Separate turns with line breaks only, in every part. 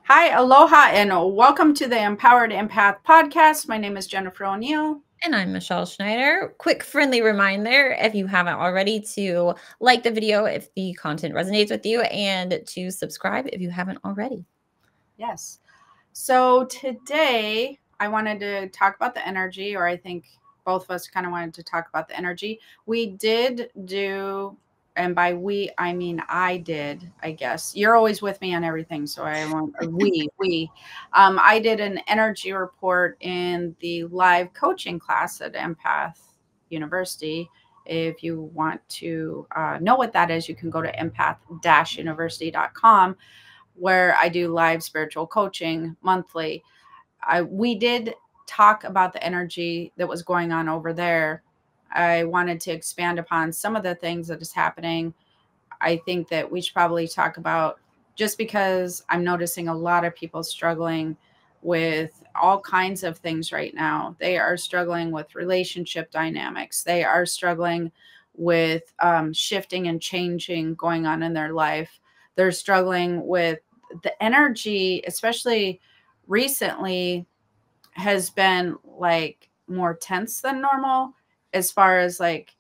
Hi, aloha, and welcome to the Empowered Empath podcast. My name is Jennifer O'Neill.
And I'm Michelle Schneider. Quick friendly reminder, if you haven't already, to like the video if the content resonates with you and to subscribe if you haven't already.
Yes. So today I wanted to talk about the energy, or I think both of us kind of wanted to talk about the energy. We did do, and by we, I mean I did, I guess. You're always with me on everything, so I won't, we. I did an energy report in the live coaching class at Empath University. If you want to know what that is, you can go to empath-university.com, where I do live spiritual coaching monthly. We did talk about the energy that was going on over there. I wanted to expand upon some of the things that is happening. I think that we should probably talk about, just because I'm noticing a lot of people struggling with all kinds of things right now. They are struggling with relationship dynamics. They are struggling with shifting and changing going on in their life. They're struggling with the energy, especially recently, has been like more tense than normal, as far as like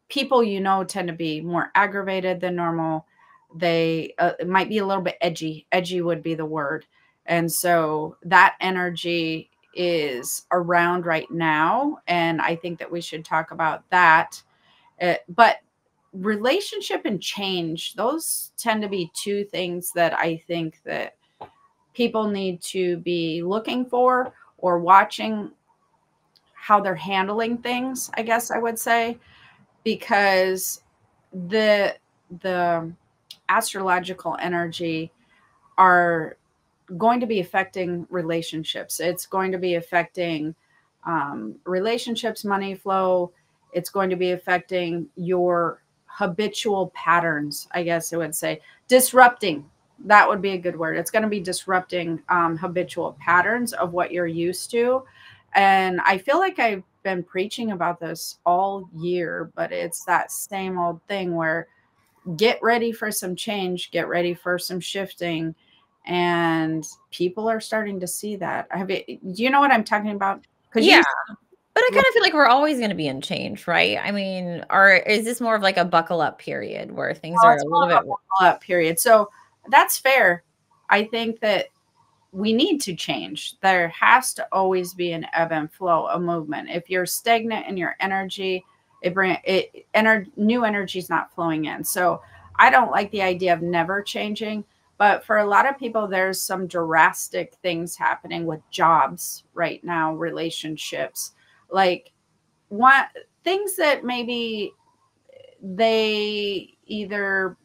people tend to be more aggravated than normal. They it might be a little bit edgy would be the word. And so that energy is around right now, and I think that we should talk about that. But relationship and change, those tend to be two things that I think that people need to be looking for or watching how they're handling things, I guess I would say, because the astrological energy are going to be affecting relationships. It's going to be affecting relationships, money flow. It's going to be affecting your habitual patterns, I guess I would say. Disrupting, that would be a good word. It's going to be disrupting habitual patterns of what you're used to. And I feel like I've been preaching about this all year, but it's that same old thing where get ready for some change, get ready for some shifting. And people are starting to see that. Do you know what I'm talking about? Because
Yeah,
you
but I kind
look
of feel like we're always going to be in change, right? I mean, or is this more of like a buckle up period where things are
it's
a
more
little
of
bit?
a bubble up period. So that's fair. I think that we need to change. There has to always be an ebb and flow, a movement. If you're stagnant in your energy, new energy is not flowing in. So I don't like the idea of never changing. But for a lot of people, there's some drastic things happening with jobs right now, relationships, like what things that maybe they either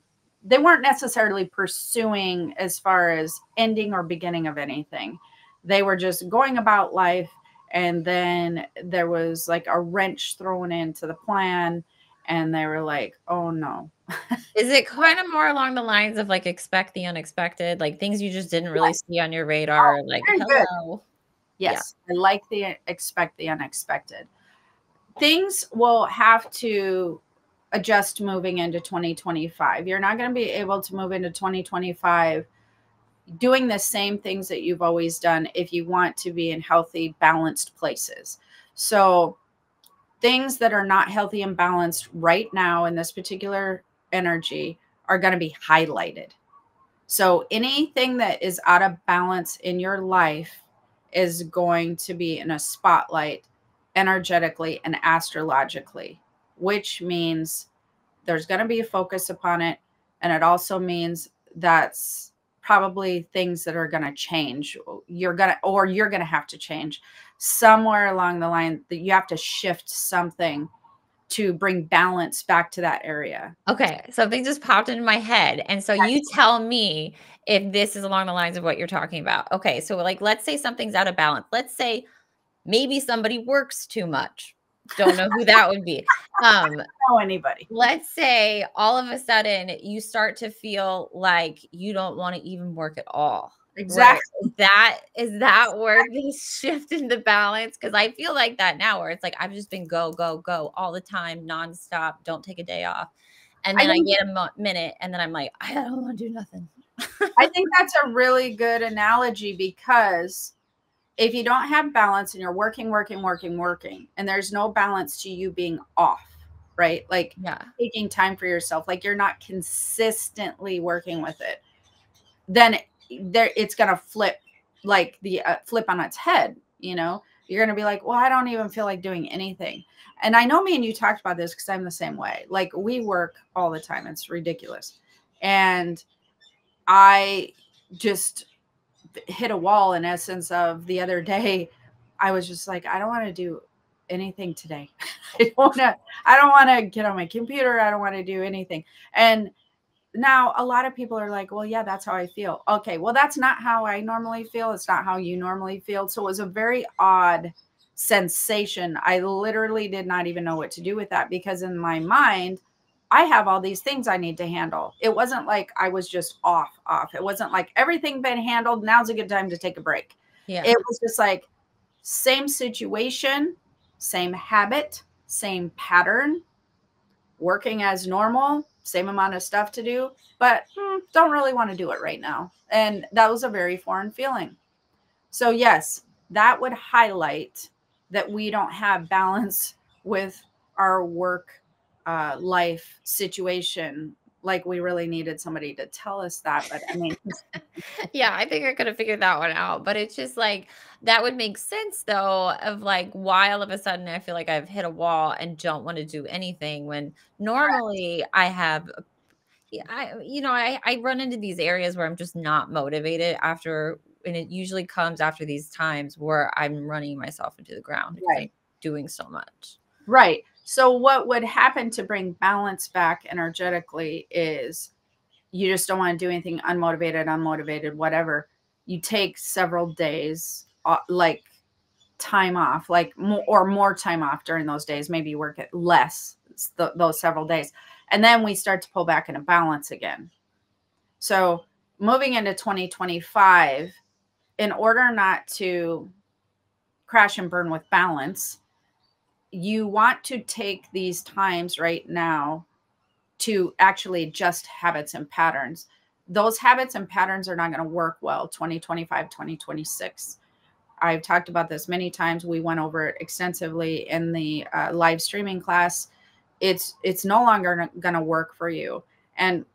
they weren't necessarily pursuing as far as ending or beginning of anything. They were just going about life, and then there was like a wrench thrown into the plan, and they were like, "Oh no."
Is it kind of more along the lines of like expect the unexpected, like things you just didn't really
Yes.
see on your
Oh,
radar, like
very good.
hello? Yeah.
Yes, I like the expect the unexpected. Things will have to adjust moving into 2025. You're not going to be able to move into 2025 doing the same things that you've always done if you want to be in healthy, balanced places. So, things that are not healthy and balanced right now in this particular energy are going to be highlighted. So, anything that is out of balance in your life is going to be in a spotlight energetically and astrologically, which means there's going to be a focus upon it. And it also means that's probably things that are going to change. You're going to have to change somewhere along the line, that you have to shift something to bring balance back to that area.
Okay, something just popped into my head, and so you tell me if this is along the lines of what you're talking about. Okay, so, like, let's say something's out of balance. Let's say maybe somebody works too much. Don't know who that would be. Um,
Know anybody.
let's say all of a sudden you start to feel like you don't wanna even work at all. Where
Exactly.
is that where they shift in the balance? Because I feel like that now where it's like I've just been go, go, go all the time, nonstop, don't take a day off. And
I
then I
think
get a minute and then I'm like, I don't wanna do nothing.
I think that's a really good analogy, because if you don't have balance and you're working, and there's no balance to you being off, right? Like
Yeah.
taking time for yourself, like you're not consistently working with it, then it's going to flip, like the flip on its head. You're going to be like, well, I don't even feel like doing anything. And I know me and you talked about this, because I'm the same way. Like, we work all the time. It's ridiculous. And I just hit a wall, in essence, of the other day. I was just like, I don't want to do anything today. I don't want to get on my computer. I don't want to do anything. And now a lot of people are like, well, yeah, that's how I feel. Okay, well, that's not how I normally feel. It's not how you normally feel. So it was a very odd sensation. I literally did not even know what to do with that, because in my mind, I have all these things I need to handle. It wasn't like I was just off. It wasn't like everything been handled. Now's a good time to take a break.
Yeah.
It was just like, same situation, same habit, same pattern, working as normal, same amount of stuff to do, but don't really want to do it right now. And that was a very foreign feeling. So yes, that would highlight that we don't have balance with our work life situation. Like, we really needed somebody to tell us that. But I mean,
Yeah, I think I could have figured that one out, but it's just like that would make sense though of like why all of a sudden I feel like I've hit a wall and don't want to do anything when normally I have yeah, I run into these areas where I'm just not motivated after, and it usually comes after these times where I'm running myself into the ground because
right.
I'm doing so much.
Right. So what would happen to bring balance back energetically is, you just don't want to do anything, unmotivated, whatever. You take several days, like time off, like more time off during those days. Maybe you work at less those several days. And then we start to pull back into balance again. So moving into 2025, in order not to crash and burn with balance, you want to take these times right now to actually adjust habits and patterns. Those habits and patterns are not going to work well 2025, 2026. I've talked about this many times. We went over it extensively in the live streaming class. It's no longer going to work for you. And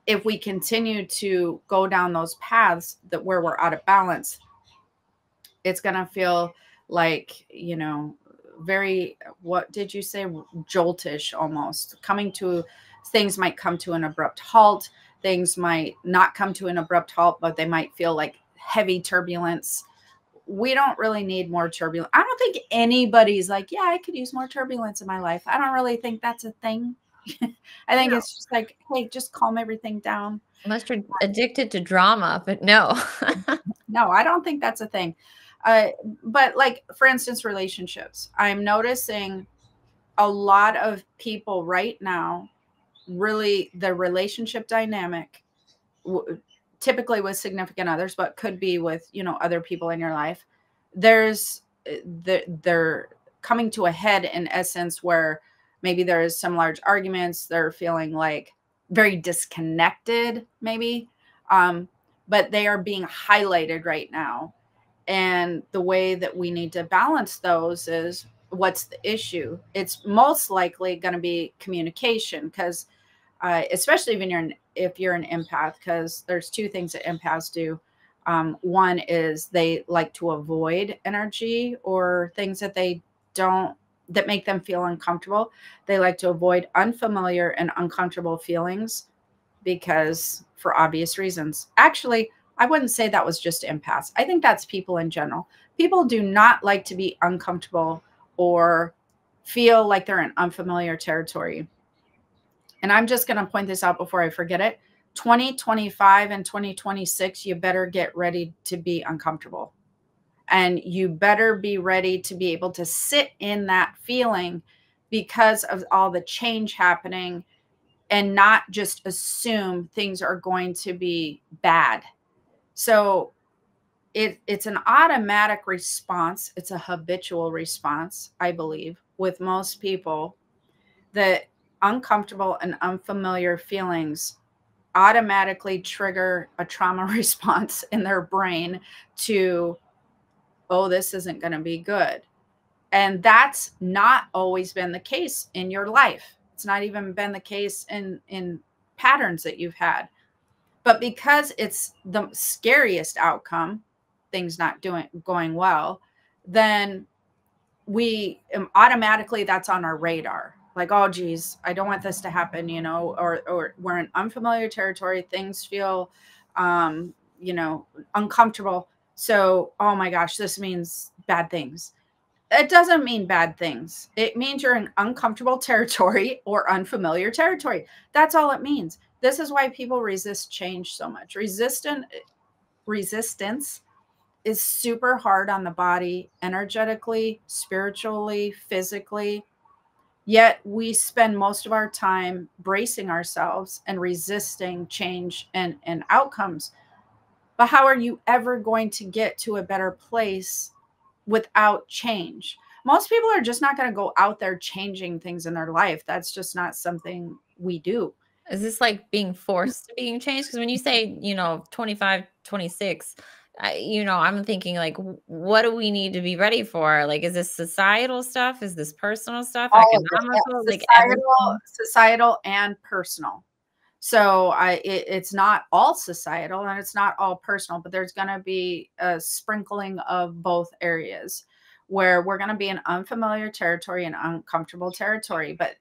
if we continue to go down those paths that where we're out of balance, it's going to feel like, very, what did you say? Joltish almost. Things might come to an abrupt halt. Things might not come to an abrupt halt, but they might feel like heavy turbulence. We don't really need more turbulence. I don't think anybody's like, yeah, I could use more turbulence in my life. I don't really think that's a thing. I think
No.
it's just like, hey, just calm everything down.
Unless you're addicted to drama, but no.
No, I don't think that's a thing. But like, for instance, relationships. I'm noticing a lot of people right now, really the relationship dynamic, typically with significant others, but could be with, other people in your life. They're coming to a head, in essence, where maybe there's some large arguments. They're feeling like very disconnected, maybe. But they are being highlighted right now. And the way that we need to balance those is, what's the issue? It's most likely going to be communication, because especially if you're an empath, because there's two things that empaths do. One is they like to avoid energy or things that that make them feel uncomfortable. They like to avoid unfamiliar and uncomfortable feelings, because for obvious reasons. Actually, I wouldn't say that was just empaths. I think that's people in general. People do not like to be uncomfortable or feel like they're in unfamiliar territory. And I'm just going to point this out before I forget it. 2025 and 2026, you better get ready to be uncomfortable. And you better be ready to be able to sit in that feeling, because of all the change happening, and not just assume things are going to be bad. So it's an automatic response. It's a habitual response, I believe, with most people, that uncomfortable and unfamiliar feelings automatically trigger a trauma response in their brain to, oh, this isn't going to be good. And that's not always been the case in your life. It's not even been the case in patterns that you've had. But because it's the scariest outcome, things not going well, then we automatically, that's on our radar. Like, oh geez, I don't want this to happen, you know, or we're in unfamiliar territory. Things feel, you know, uncomfortable. So, oh my gosh, this means bad things. It doesn't mean bad things. It means you're in uncomfortable territory or unfamiliar territory. That's all it means. This is why people resist change so much. Resistance is super hard on the body, energetically, spiritually, physically. Yet we spend most of our time bracing ourselves and resisting change and outcomes. But how are you ever going to get to a better place without change? Most people are just not going to go out there changing things in their life. That's just not something we do.
Is this like being forced to being changed? Because when you say, 25, 26, I'm thinking like, what do we need to be ready for? Like, is this societal stuff? Is this personal stuff,
All of it,
economical,
yeah.
like everything?
Societal and personal. So it's not all societal and it's not all personal, but there's going to be a sprinkling of both areas where we're going to be in unfamiliar territory and uncomfortable territory. But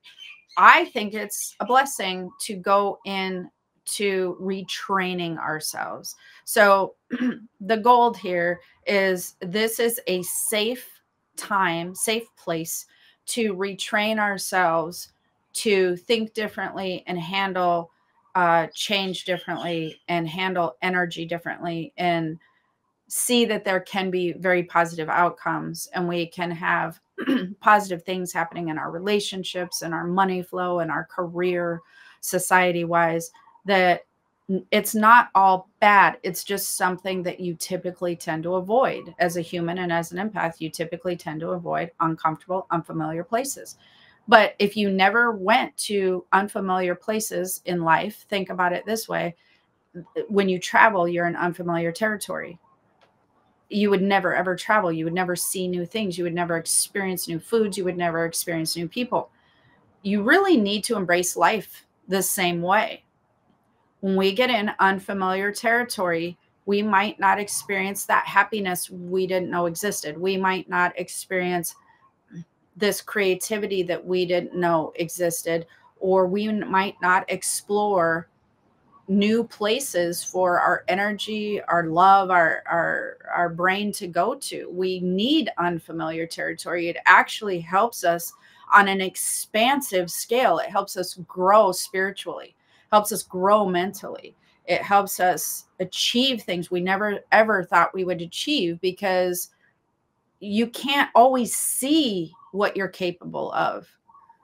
I think it's a blessing to go in to retraining ourselves. So the gold here is this is a safe time, safe place to retrain ourselves to think differently and handle change differently and handle energy differently and see that there can be very positive outcomes and we can have positive things happening in our relationships and our money flow and our career society wise, that it's not all bad. It's just something that you typically tend to avoid as a human, and as an empath you typically tend to avoid uncomfortable, unfamiliar places. But if you never went to unfamiliar places in life, think about it this way: when you travel, you're in unfamiliar territory. You would never ever travel. You would never see new things. You would never experience new foods. You would never experience new people. You really need to embrace life the same way. When we get in unfamiliar territory, we might not experience that happiness we didn't know existed. We might not experience this creativity that we didn't know existed, or we might not explore new places for our energy, our love, our brain to go to. We need unfamiliar territory. It actually helps us on an expansive scale. It helps us grow spiritually, helps us grow mentally. It helps us achieve things we never ever thought we would achieve, because you can't always see what you're capable of.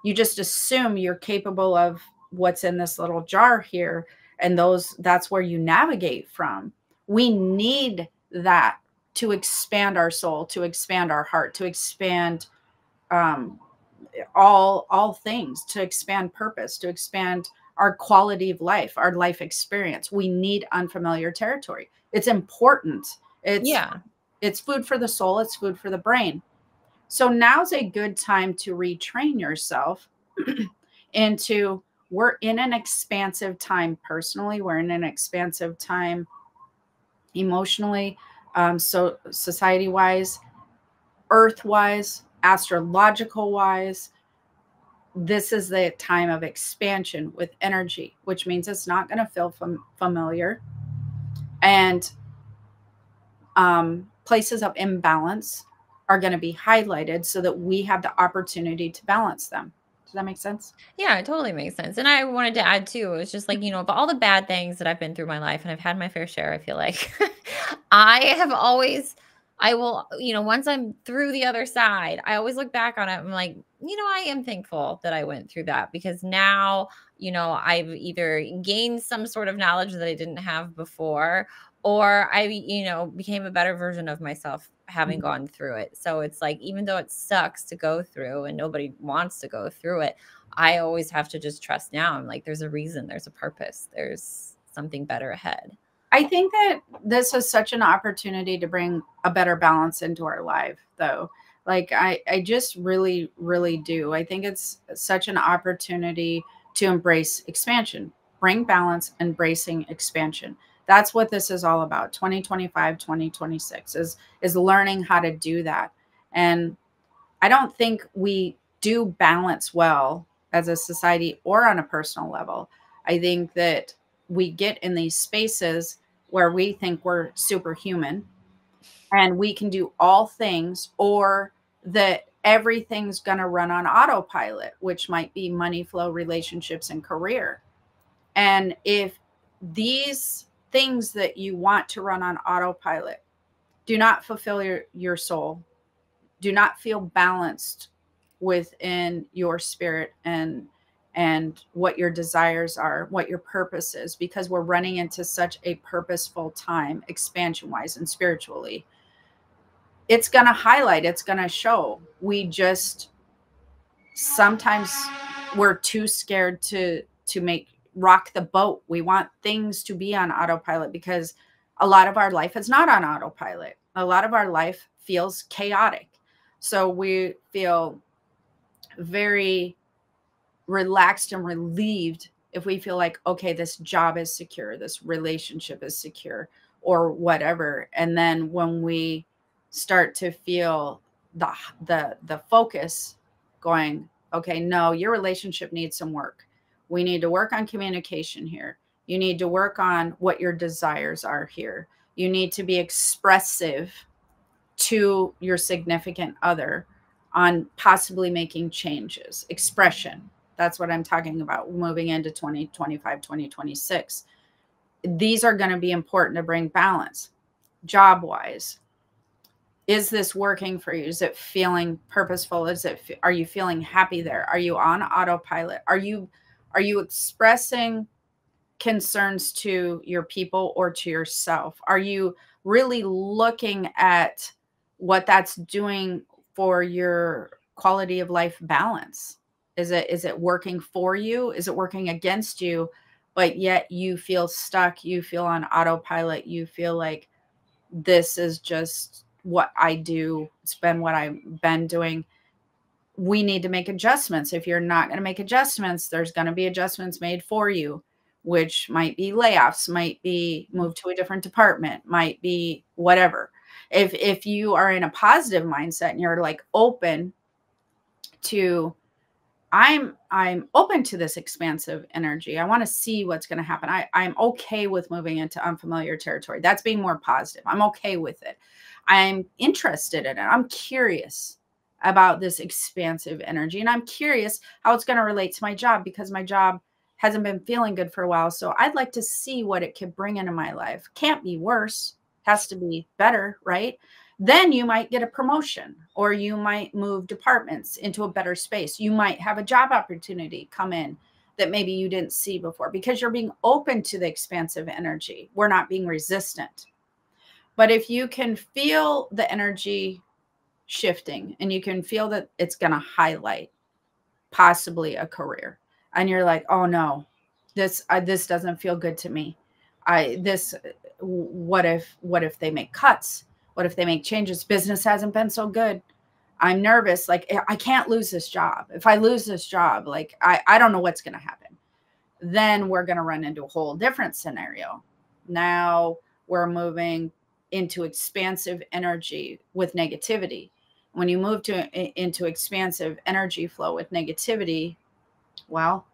You just assume you're capable of what's in this little jar here, and that's where you navigate from. We need that to expand our soul, to expand our heart, to expand um, all things, to expand purpose, to expand our quality of life, our life experience. We need unfamiliar territory. It's important. It's
Yeah.
it's food for the soul, it's food for the brain. So now's a good time to retrain yourself into, we're in an expansive time personally, we're in an expansive time emotionally, so society wise, earth wise, astrological wise. This is the time of expansion with energy, which means it's not going to feel familiar. And places of imbalance are going to be highlighted so that we have the opportunity to balance them. Does that make sense?
Yeah, it totally makes sense. And I wanted to add too, it's just like, of all the bad things that I've been through my life, and I've had my fair share, I feel like I have always, I will, once I'm through the other side, I always look back on it. I'm like, I am thankful that I went through that, because now, I've either gained some sort of knowledge that I didn't have before, or I, became a better version of myself having gone through it. So it's like, even though it sucks to go through and nobody wants to go through it, I always have to just trust now. I'm like, there's a reason, there's a purpose, something better ahead.
I think that this is such an opportunity to bring a better balance into our life, though. Like, I just really, really do. I think it's such an opportunity to embrace expansion, bring balance, embracing expansion. That's what this is all about. 2025, 2026 is learning how to do that. And I don't think we do balance well as a society or on a personal level. I think that we get in these spaces where we think we're superhuman and we can do all things, or that everything's going to run on autopilot, which might be money flow, relationships, and career. And if these things that you want to run on autopilot do not fulfill your soul, do not feel balanced within your spirit and what your desires are, what your purpose is, because we're running into such a purposeful time, expansion wise and spiritually. It's going to highlight, it's going to show. We just sometimes we're too scared to make rock the boat. We want things to be on autopilot because a lot of our life is not on autopilot. A lot of our life feels chaotic. So we feel very relaxed and relieved if we feel like, okay, this job is secure, this relationship is secure, or whatever. And then when we start to feel the focus going, okay, no, your relationship needs some work. We need to work on communication here. You need to work on what your desires are here. You need to be expressive to your significant other on possibly making changes. Expression. That's what I'm talking about moving into 2025, 2026. These are going to be important to bring balance. Job wise, is this working for you? Is it feeling purposeful? Are you feeling happy there? Are you on autopilot? Are you expressing concerns to your people or to yourself? Are you really looking at what that's doing for your quality of life balance? Is it working for you? Is it working against you? But yet you feel stuck, you feel on autopilot, you feel like this is just what I do. It's been what I've been doing. We need to make adjustments. If you're not going to make adjustments, there's going to be adjustments made for you, which might be layoffs, might be move to a different department, might be whatever. If you are in a positive mindset and you're like open to, I'm open to this expansive energy. I want to see what's going to happen. I'm okay with moving into unfamiliar territory. That's being more positive. I'm okay with it. I'm interested in it. I'm curious about this expansive energy. And I'm curious how it's going to relate to my job, because my job hasn't been feeling good for a while. So I'd like to see what it could bring into my life. Can't be worse. Has to be better, right? Then you might get a promotion, or you might move departments into a better space. You might have a job opportunity come in that maybe you didn't see before, because you're being open to the expansive energy. We're not being resistant. But if you can feel the energy shifting and you can feel that it's going to highlight possibly a career, and you're like, oh no, this doesn't feel good to me. What if they make cuts? What if they make changes? Business hasn't been so good. I'm nervous. Like, I can't lose this job. If I lose this job, like, I don't know what's going to happen. Then we're going to run into a whole different scenario. Now we're moving into expansive energy with negativity. When you move into expansive energy flow with negativity, well,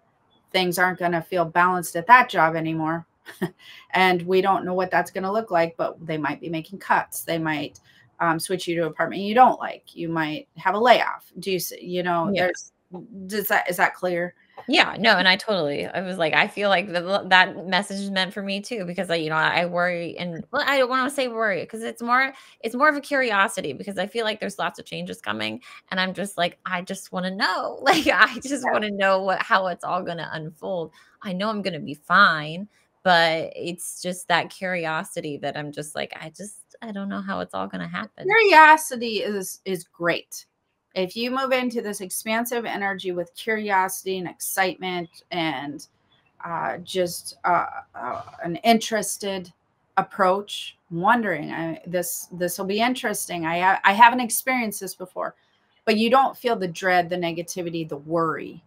things aren't going to feel balanced at that job anymore. And we don't know what that's going to look like, but they might be making cuts. They might switch you to an apartment you don't like. You might have a layoff.
Yeah.
Is that clear?
Yeah, no, and I was like, I feel like that message is meant for me too, because I worry, and well, I don't want to say worry, because it's more of a curiosity, because I feel like there's lots of changes coming, and I'm just like, I just want to know, like, I just want to know how it's all going to unfold. I know I'm going to be fine, but it's just that curiosity that I'm just like, I don't know how it's all going to happen.
Curiosity is great. If you move into this expansive energy with curiosity and excitement and just an interested approach, wondering, this will be interesting. I haven't experienced this before, but you don't feel the dread, the negativity, the worry.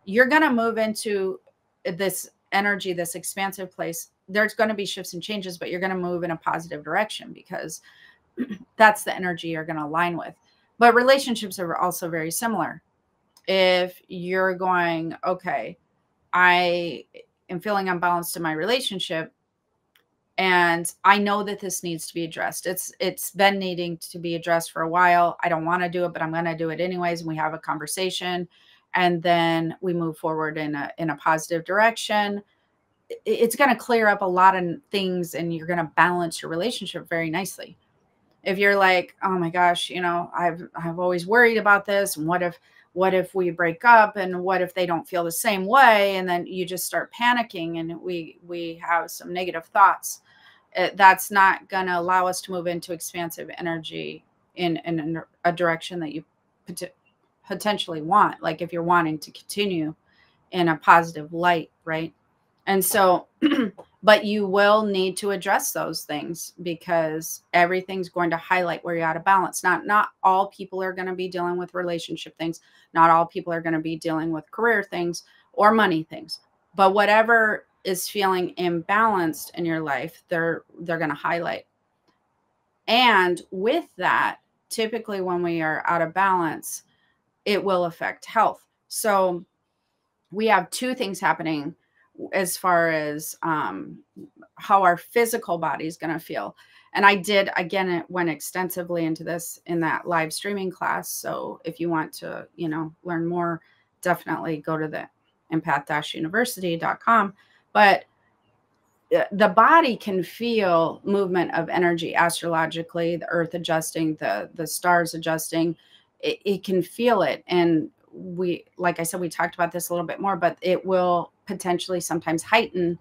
You're going to move into this energy, this expansive place. There's going to be shifts and changes, but you're going to move in a positive direction because that's the energy you're going to align with. But relationships are also very similar. If you're going, okay, I am feeling unbalanced in my relationship, and I know that this needs to be addressed. It's been needing to be addressed for a while. I don't want to do it, but I'm going to do it anyways. And we have a conversation, and then we move forward in a positive direction. It's going to clear up a lot of things, and you're going to balance your relationship very nicely. If you're like, oh my gosh, I've always worried about this, and what if we break up, and what if they don't feel the same way, and then you just start panicking, and we have some negative thoughts. That's not going to allow us to move into expansive energy in a direction that you potentially want. Like if you're wanting to continue in a positive light, right? And so, but you will need to address those things, because everything's going to highlight where you're out of balance. Not all people are going to be dealing with relationship things. Not all people are going to be dealing with career things or money things. But whatever is feeling imbalanced in your life, they're going to highlight. And with that, typically when we are out of balance, it will affect health. So we have two things happening as far as how our physical body is going to feel. And I did, again, it went extensively into this in that live streaming class. So if you want to, learn more, definitely go to the empath-university.com. But the body can feel movement of energy astrologically, the earth adjusting, the stars adjusting. It can feel it. And we, like I said, we talked about this a little bit more, but it will potentially sometimes heighten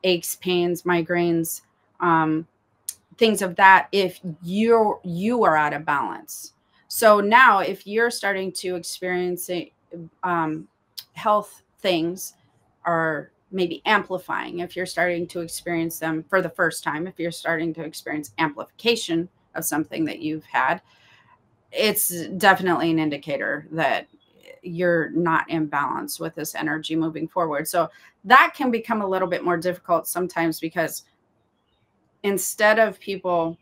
aches, pains, migraines, things of that if you are out of balance. So now if you're starting to experience health things are maybe amplifying, if you're starting to experience them for the first time, if you're starting to experience amplification of something that you've had, it's definitely an indicator that you're not in balance with this energy moving forward. So that can become a little bit more difficult sometimes, because instead of people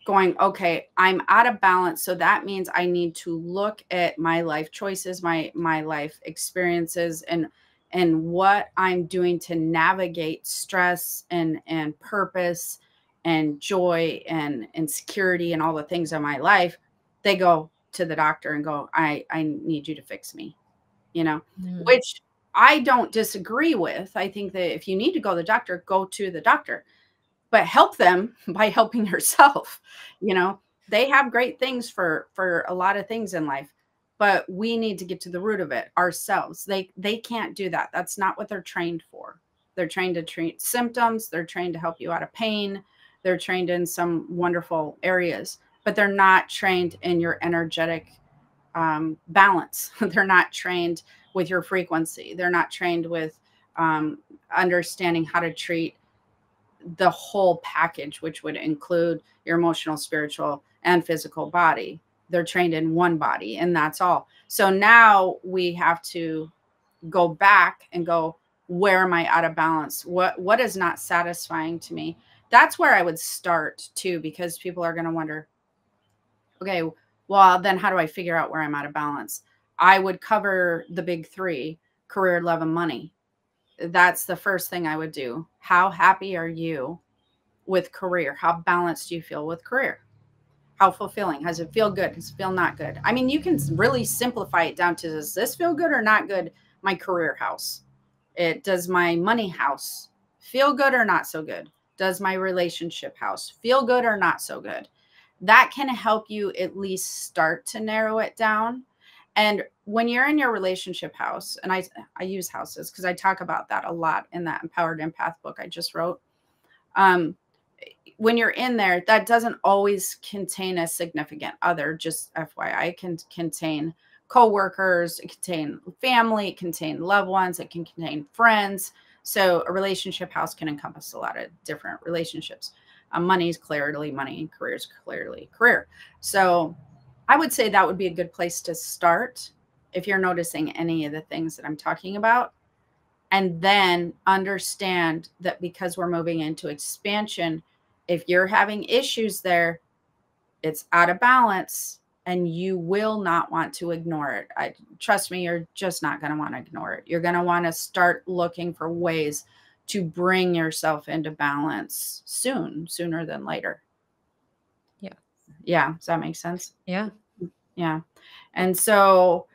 going, okay, I'm out of balance, so that means I need to look at my life choices, my life experiences, and what I'm doing to navigate stress and purpose and joy and security and all the things in my life. They go to the doctor and go, I need you to fix me, which I don't disagree with. I think that if you need to go to the doctor, go to the doctor, but help them by helping yourself. They have great things for a lot of things in life, but we need to get to the root of it ourselves. They can't do that. That's not what they're trained for. They're trained to treat symptoms. They're trained to help you out of pain. They're trained in some wonderful areas, but they're not trained in your energetic balance. They're not trained with your frequency. They're not trained with understanding how to treat the whole package, which would include your emotional, spiritual, and physical body. They're trained in one body, and that's all. So now we have to go back and go, where am I out of balance? What is not satisfying to me? That's where I would start too, because people are going to wonder, okay, well, then how do I figure out where I'm out of balance? I would cover the big three: career, love, and money. That's the first thing I would do. How happy are you with career? How balanced do you feel with career? How fulfilling? Does it feel good? Does it feel not good? I mean, you can really simplify it down to, does this feel good or not good? My career house. Does my money house feel good or not so good? Does my relationship house feel good or not so good? That can help you at least start to narrow it down. And when you're in your relationship house, and I use houses because I talk about that a lot in that Empowered Empath book I just wrote. When you're in there, that doesn't always contain a significant other, just FYI, can contain coworkers, it can contain family, it can contain loved ones, it can contain friends. So a relationship house can encompass a lot of different relationships. Money is clearly money, and career is clearly career. So I would say that would be a good place to start if you're noticing any of the things that I'm talking about. And then understand that because we're moving into expansion, if you're having issues there, it's out of balance and you will not want to ignore it. Trust me, you're just not going to want to ignore it. You're going to want to start looking for ways to bring yourself into balance sooner than later.
Yeah.
Yeah. Does that make sense?
Yeah.
Yeah. And so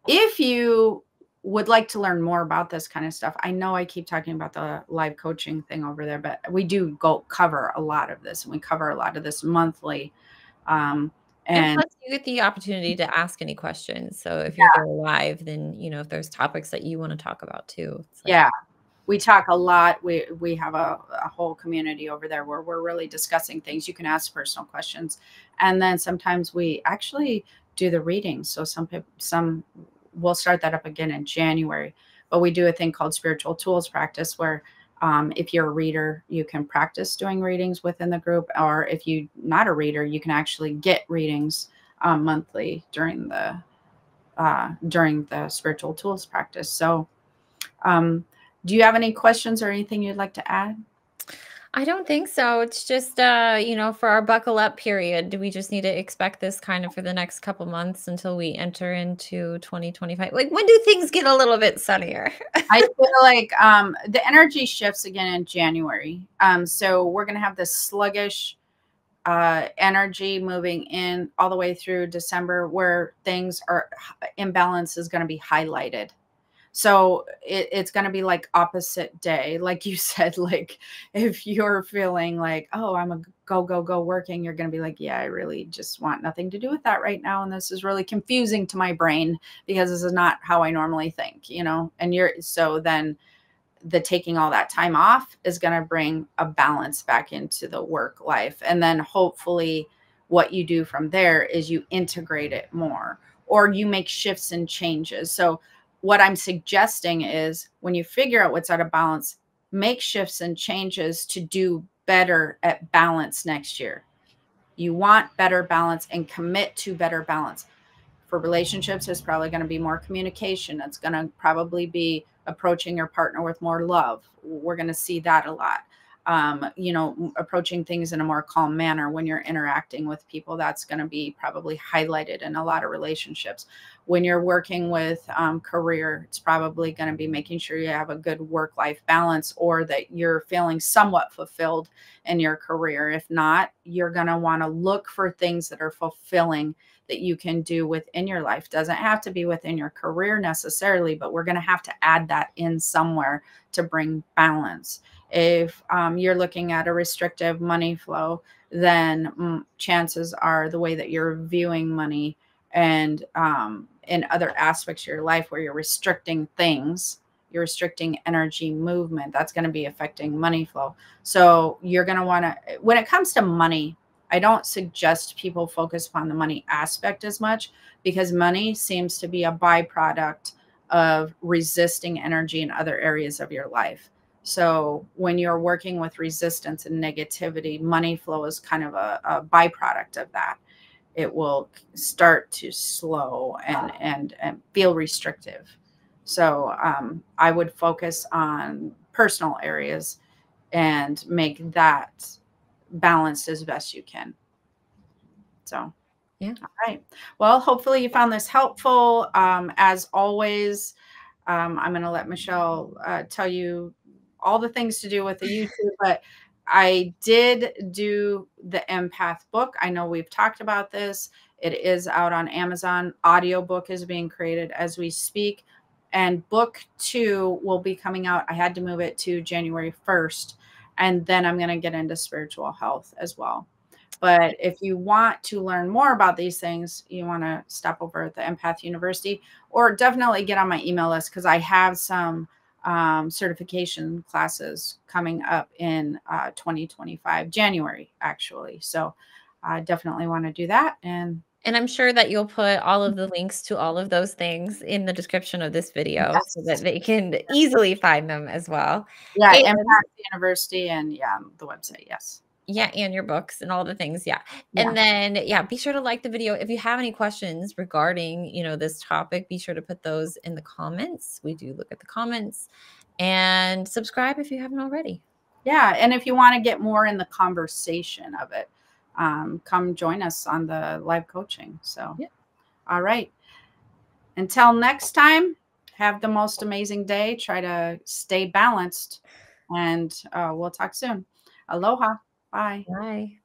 if you would like to learn more about this kind of stuff, I know I keep talking about the live coaching thing over there, but we do cover a lot of this, and we cover a lot of this monthly.
And
And
plus you get the opportunity to ask any questions. So if you're there live, then, if there's topics that you want to talk about too. It's like,
yeah, we talk a lot. We have a whole community over there where we're really discussing things. You can ask personal questions. And then sometimes we actually do the readings. So some we'll start that up again in January, but we do a thing called spiritual tools practice where if you're a reader, you can practice doing readings within the group, or if you're not a reader, you can actually get readings monthly during the spiritual tools practice. So, do you have any questions or anything you'd like to add?
I don't think so. It's just, for our buckle up period, do we just need to expect this kind of for the next couple months until we enter into 2025? Like, when do things get a little bit sunnier?
I feel like the energy shifts again in January. So we're going to have this sluggish energy moving in all the way through December, where things are imbalance is going to be highlighted. So it's going to be like opposite day. Like you said, like if you're feeling like, oh, I'm a go working, you're going to be like, yeah, I really just want nothing to do with that right now. And this is really confusing to my brain because this is not how I normally think, and so then the taking all that time off is going to bring a balance back into the work life. And then hopefully what you do from there is you integrate it more, or you make shifts and changes. So what I'm suggesting is when you figure out what's out of balance, make shifts and changes to do better at balance next year. You want better balance and commit to better balance. For relationships, it's probably going to be more communication. It's going to probably be approaching your partner with more love. We're going to see that a lot. Approaching things in a more calm manner when you're interacting with people. That's going to be probably highlighted in a lot of relationships. When you're working with career, it's probably going to be making sure you have a good work-life balance, or that you're feeling somewhat fulfilled in your career. If not, you're going to want to look for things that are fulfilling that you can do within your life. Doesn't have to be within your career necessarily, but we're going to have to add that in somewhere to bring balance. If you're looking at a restrictive money flow, then chances are the way that you're viewing money and in other aspects of your life where you're restricting things, you're restricting energy movement, that's going to be affecting money flow. So you're going to want to, when it comes to money, I don't suggest people focus upon the money aspect as much, because money seems to be a byproduct of resisting energy in other areas of your life. So when you're working with resistance and negativity, money flow is kind of a byproduct of that. It will start to slow and feel restrictive. So I would focus on personal areas and make that balanced as best you can. So,
Yeah.
all right. Well, hopefully you found this helpful. As always, I'm going to let Michelle tell you all the things to do with the YouTube, but I did do the Empath book. I know we've talked about this. It is out on Amazon. Audiobook is being created as we speak. And book 2 will be coming out. I had to move it to January 1st. And then I'm going to get into spiritual health as well. But if you want to learn more about these things, you want to stop over at the Empath University, or definitely get on my email list, because I have some certification classes coming up in 2025, January, actually. So I definitely want to do that. And
And I'm sure that you'll put all of the links to all of those things in the description of this video so that
Yes.
they can easily find them as well.
Yeah,
And
Empath University and yeah, the website, yes.
yeah, and your books and all the things, yeah.
Yeah.
And then, yeah, be sure to like the video. If you have any questions regarding, this topic, be sure to put those in the comments. We do look at the comments. And subscribe if you haven't already.
Yeah, and if you wanna get more in the conversation of it, come join us on the live coaching, so,
Yeah.
all right. Until next time, have the most amazing day, try to stay balanced, and, we'll talk soon. Aloha. Bye.
Bye.